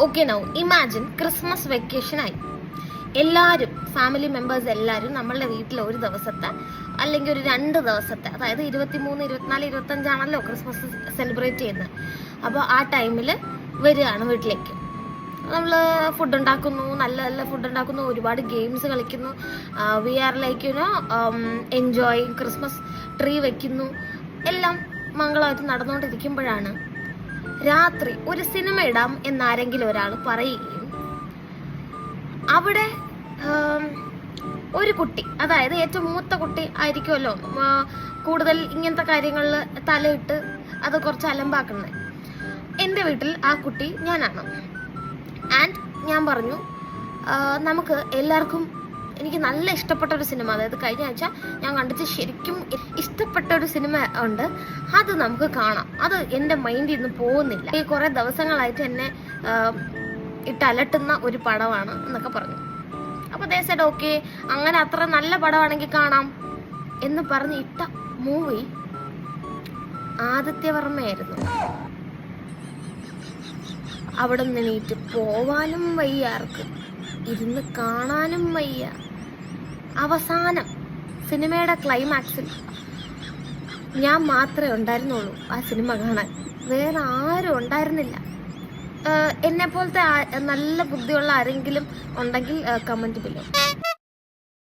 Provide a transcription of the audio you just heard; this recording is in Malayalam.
Okay now imagine Christmas vacation ആയി. എല്ലാവരും ഫാമിലി മെമ്പേഴ്സ് എല്ലാവരും നമ്മളുടെ വീട്ടിൽ ഒരു ദിവസത്തെ അല്ലെങ്കിൽ ഒരു 2 ദിവസത്തെ, അതായത് 23, 24, 25 ക്രിസ്മസ് സെലിബ്രേറ്റ് ചെയ്യുന്നത്. അപ്പോൾ ആ ടൈമിൽ വരികയാണ് വീട്ടിലേക്ക്. നമ്മൾ ഫുഡ് ഉണ്ടാക്കുന്നു, നല്ല നല്ല ഫുഡ് ഉണ്ടാക്കുന്നു, ഒരുപാട് ഗെയിംസ് കളിക്കുന്നു, we are like enjoy, Christmas tree വെക്കുന്നു, എല്ലാം മംഗളമായിട്ട് നടന്നുകൊണ്ടിരിക്കുമ്പോഴാണ് രാത്രി ഒരു സിനിമ ഇടാം എന്നാരെങ്കിലും ഒരാൾ പറയുകയും അവിടെ ഒരു കുട്ടി, അതായത് ഏറ്റവും മൂത്ത കുട്ടി ആയിരിക്കുമല്ലോ കൂടുതൽ ഇങ്ങനത്തെ കാര്യങ്ങളിൽ തലയിട്ട് അത് കുറച്ച് അലമ്പാക്കുന്നത്. എൻ്റെ വീട്ടിൽ ആ കുട്ടി ഞാനാണ്. ആൻഡ് ഞാൻ പറഞ്ഞു നമുക്ക് എല്ലാവർക്കും, എനിക്ക് നല്ല ഇഷ്ടപ്പെട്ട ഒരു സിനിമ, അതായത് കഴിഞ്ഞ ആഴ്ച ഞാൻ കണ്ടിട്ട് ശരിക്കും ഇഷ്ടപ്പെട്ട ഒരു സിനിമ ഉണ്ട്, അത് നമുക്ക് കാണാം, അത് എൻ്റെ മൈൻഡിൽ നിന്ന് പോകുന്നില്ല, ഈ കുറേ ദിവസങ്ങളായിട്ട് എന്നെ ഇട്ട് അലട്ടുന്ന ഒരു പടമാണ് എന്നൊക്കെ പറഞ്ഞു. അപ്പോൾ ദേ സെഡ് ഓക്കെ, അങ്ങനെ അത്ര നല്ല പടമാണെങ്കിൽ കാണാം എന്ന് പറഞ്ഞ് ഇട്ട മൂവി ആദിത്യവർമ്മയായിരുന്നു. അവിടെ നിന്ന് എണീറ്റ് പോവാനും വയ്യ, ആർക്ക് ഇരുന്ന് കാണാനും വയ്യ. അവസാനം സിനിമയുടെ ക്ലൈമാക്സിൽ ഞാൻ മാത്രമേ ഉണ്ടായിരുന്നുള്ളൂ ആ സിനിമ കാണാൻ, വേറെ ആരും ഉണ്ടായിരുന്നില്ല. എന്നെ പോലത്തെ നല്ല ബുദ്ധിയുള്ള ആരെങ്കിലും ഉണ്ടെങ്കിൽ കമൻറ്റ് ബിലോ.